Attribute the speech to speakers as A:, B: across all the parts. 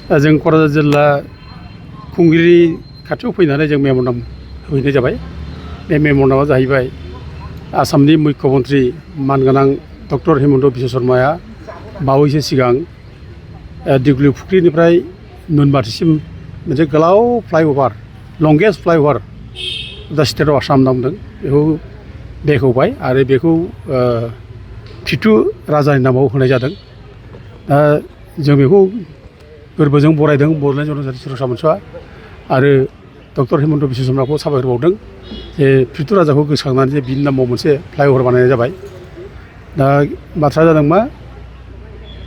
A: जों क'क्राझार जिल्ला खुंगिरि खाथियाव फैनानै जों मेम'रेन्डाम होफैनाय जाबाय। बे मेम'रेन्डामा जाहैबाय आसामनि मुख्यमन्त्रि मानगोनां डक्टर हिमन्त बिश्व शर्माया बावैसो सिगां दिघुली फुख्रिनिफ्राय नुनबाटिसिम मोनसे गोलाव फ्लाइअभार लंगेस्ट फ्लाइअभार दा स्टेट अफ आसाम होनना बुंदों बेखौ बेखेवबाय आरो बेखौ पिटु राजानि नामाव होनाय जादों। दा जों बेखौ गोरबोजों बरायदों बड'लेण्ड जनजाति सोरसा मोनस'आ आरो डक्टर हिमन्त बिश्व शर्माखौ साबायखर बावदों जे पिटु राजाखौ गोसोखांनानै जे बिनि नामाव मोनसे फ्लाइअभार बानायनाय जाबाय। दा बाथ्राया जादों मा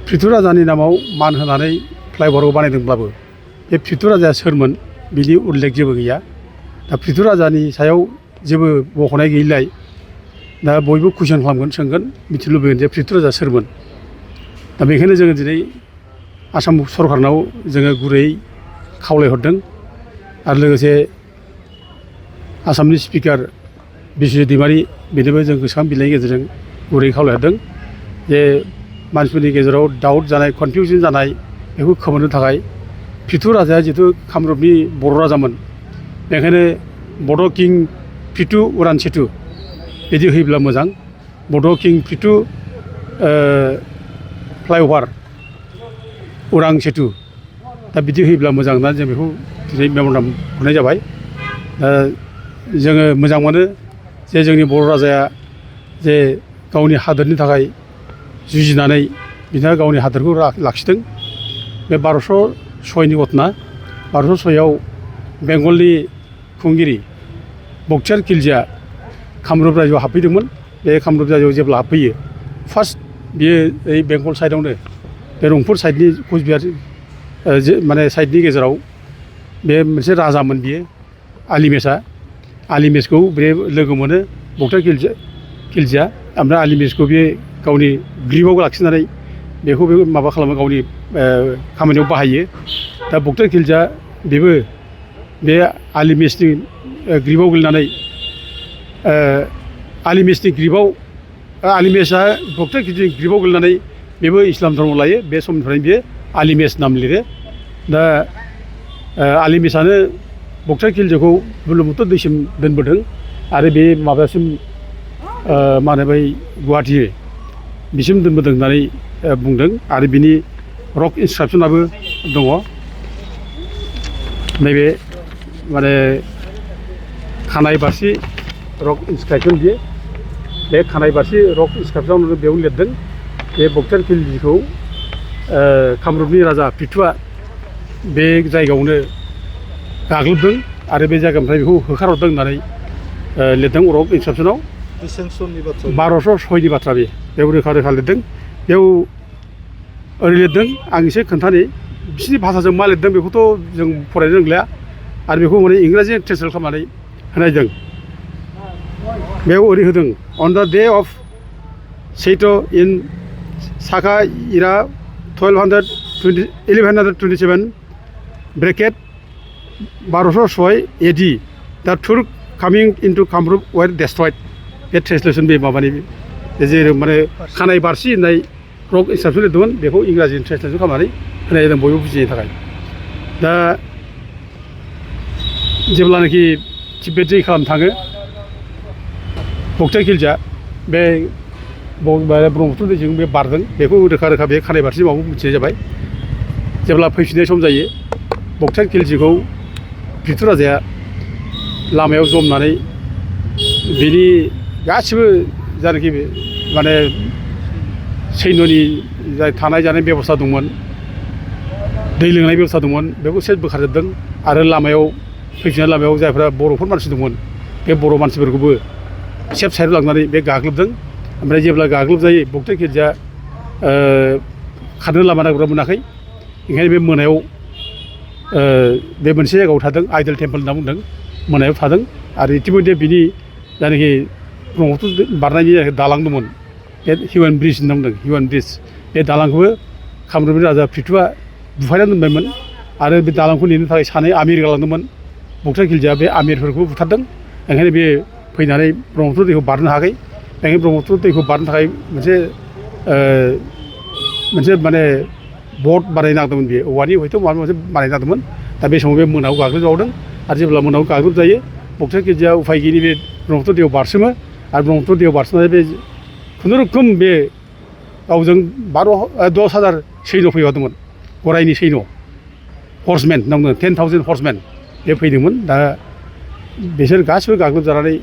A: पिटु राजानि नामाव मान होनानै फ्लाइअभारखौ बानायदोंब्लाबो बे पिटु राजाया सोरमोन बिनि उल्लेख जेबो गैया। दा पिटु राजानि सायाव जेबो मख'नाय गैयिलाय दा बयबो कुइसन खालामगोन सोंगोन मिथिनो लुबैगोन जे पिटु राजाया सोरमोन। दा बेखायनो जोङो दिनै आसाम सरकारनाव जोङो गुरै खावलायहरदों आरो लोगोसे आसामनि स्पिकार बिस्वजित दैमारि बेनोबो जों गोसोखां बिलाइनि गेजेरजों गुरै खावलायहरदों जे मानसिफोरनि गेजेराव डाउट जानाय कनफिउजन जानाय बेखौ खोमोरनो थाखाय पिटु राजाया जिथु कामरुपनि बर' राजामोन बेखायनो बड' किं पिटु उरान सेतु बिदि होयोब्ला मोजां। बड' किं पिटु फ्लाइअभार उरां सेतु दा बिदि होयोब्ला मोजां होननानै जों बेखौ दिनै मेम'रेन्डाम हरनाय जाबाय। दा जोङो मोजां मोनो जे जोंनि बर' राजाया जे गावनि हादोरनि थाखाय जुजिनानै बिथाङा गावनि हादोरखौ लाखिदों। बे 1206नि घटना 1206आव बेंगलनि खुंगिरि बक्सियार खिलजिया कामरुप रायजोआव हाबफैदोंमोन। बे कामरुप रायजोआव जेब्ला हाबफैयो फार्स्ट बियो ओइ बेंगल साइडआवनो बे रंपुर साइडनि कचबिहार माने साइडनि गेजेराव बे मोनसे राजामोन बियो आलिमेसखौ बे लोगो मोनो बक्सियार खिलजिया ओमफ्राय आलिमेसखौ बे गावनि ग्रिपआव लाखिनानै बेखौ बे माबा खालामो गावनि खामानियाव बाहायो। दा बक्सियार खिलजिया बेबो बे आलिमेसनि ग्रिपआव गोलैनानै आलिमेसनि ग्रिपआव आलिमेसआ बक्सियार खिलजिनि ग्रिपआव गोलैनानै बेबो इस्लाम धर्म लायो। बे समनिफ्रायनो बियो आलिमेस नाम लिरो। दा आलिमेसआनो बक्सियार खिलजिखौ बुरलुंबुथुर दैसिम दोनबोदों आरो बे माबासिम मा होनो बै गुवाहाटि बिसिम दोनबोदों होननानै बुंदों आरो बिनि रक इनस्क्रिपसनाबो दङ। नैबे माने खानाय बारसि रक इनस्क्रिपसन बियो बे खानाय बारसि रक इनस्क्रिपसन बेयाव लिरदों बे बक्सियार खिलजिखौ कामरुपनि राजा पिटुआ बे जायगायावनो गाग्लोबदों आरो बे जायगानिफ्राय बेखौ होखारहरदों होननानै लिरदों रक इनस्क्रिपसनाव। 1206नि बाथ्रा बेयाव रोखा रोखा लिरदों। बेयाव ओरै लिरदों आं एसे खोन्थानि बिसिनि भाषाजों मा लिरदों बेखौथ' जों फरायनो रोंलिया आरो बेखौ माने इंराजि ट्रेन्सलेट खालामनानै होनाय जादों। बेयाव ओरै होदों अन दा डे अफ सैथ' इन साका इरा 1127 ब्रेकेट 1206 AD दा तुर्क कामिं इनटु कामरुप वेर डेस्ट्रयड। बे ट्रेन्सलेसन बे माबानि जेरै माने खानाय बारसि होननाय रक इनस्क्रिपसन लिरदोंमोन बेखौ इंराजिनि ट्रेन्सलेसन खालामनानै होनाय जादों बयबो बुजिनो थाखाय। दा जेब्लानाखि तिब्बेट जै खालामनो थाङो बक्सियार खिलजिया बे ब्रह्मपुत्र दैजों बे बारदों बेखौ रोखा रोखा बे खानाय बारसि माबाखौ मिथिनाय जाबाय। जेब्ला फैफिननाय सम जायो बक्सियार खिलजिखौ पिटु राजाया लामायाव जमनानै बिनि गासिबो जायनाखि माने सैन्यनि जाय थानाय जानाय बेबस्था दंमोन दै लोंनाय बेबस्था दंमोन बेखौ सेस बोखारजोबदों आरो लामायाव फैफिननाय लामायाव जायफ्रा बर'फोर मानसि दंमोन बे बर' मानसिफोरखौबो सेफ साइडआव लांनानै बे गाग्लोबदों। ओमफ्राय जेब्ला गाग्लोबजायो बक्सियार खिलजिया खारनो लामा नागिरना मोनाखै ओंखायनो बे मोनायाव बे मोनसे जायगायाव थादों आइडल टेम्पोल होनना बुंदों मोनायाव थादों आरो इतिमध्य बिनि जायनाखि ब्रह्मपुत्र बारनायनि जायनाखि दालां दंमोन बे हिउमेन ब्रिज होनना बुंदों हिउमेन ब्रिज बे दालांखौबो कामरुपनि राजा पिटुआ बुफायनानै दोनबायमोन आरो बे दालांखौ नेनो थाखाय सानै आमिर गालांदोंमोन। बक्सियार खिलजिया बे आमिरफोरखौ बुथारदों ओंखायनो बे फैनानै ब्रह्मपुत्र दैखौ बारनो हायाखै। बेखायनो ब्रह्मपुत्र दैखौ बारनो थाखाय मोनसे माने बट बानायनो नागिरदोंमोन बेयो औवानि हयथ' माबा मोनसे बानायनो नागिरदोंमोन दा बे समाव बे मोनायाव गाग्लोबजावदों आरो जेब्ला मोनायाव गाग्लोबजायो बक्सार गिर्जाया उफाय गैयिनि बे ब्रह्मपुत्र दैयाव बारसोमो आरो ब्रह्मपुत्र दैयाव बारसोमनानै बे खुनुरुखुम बे गावजों 10,000 सैन्य फैफादोंमोन गराइनि सैन्य हर्समेन होनना बुङो 10,000 हर्समेन बे फैदोंमोन दा बिसोर गासिबो गाग्लोबजानानै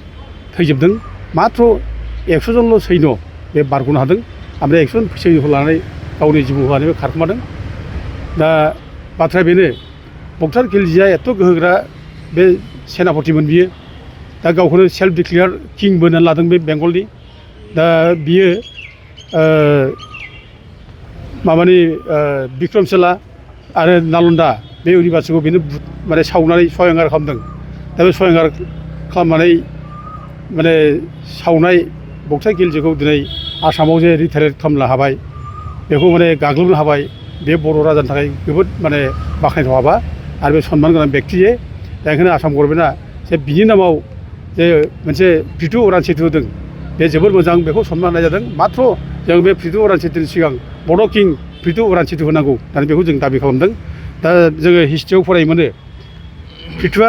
A: थैजोबदों माथ्र 100 जनल' सैन्य बे बारग'नो हादों ओमफ्राय 100 जन सैन्यखौ लानानै गावनि जिबौ होनानै खारखोमादों दा बाथ्राया बेनो बक्सार खिलजिया एथ' गोहोगोरा बे सेनापतिमोन बियो दा गावखौनो सेल्फ डिक्लेयार किंबो होननानै लादों बे बेंगलनि दा बियो माबानि बिक्रमशिला आरो नालन्दा बे इउनिभारसिटिखौ बेनो माने सावनानै सयंगार खालामदों दा बे सयंगार खालामनानै माने सावनाय बक्सार खिलजिखौ दिनै आसामाव जे रिटायार खालामनो हाबाय बेखौ माने गाग्लोबनो हाबाय बे बर' राजानि थाखाय जोबोद माने बाख्नायथाव हाबा आरो बे सनमान गोनां बेक्ति जे दा ओंखायनो आसाम गभर्नमेन्टआ जे बिनि नामाव जे मोनसे प्रिथु उरान सेतु होदों बे जोबोद मोजां बेखौ सनमान होनाय जादों माथ्र जों बे प्रिथु उरान सेतुनि सिगां बड' किं प्रिथु उरान सेतु होनांगौ होननानै बेखौ जों दाबि खालामदों दा जोङो हिस्ट्रियाव फरायो मोनो प्रिथुआ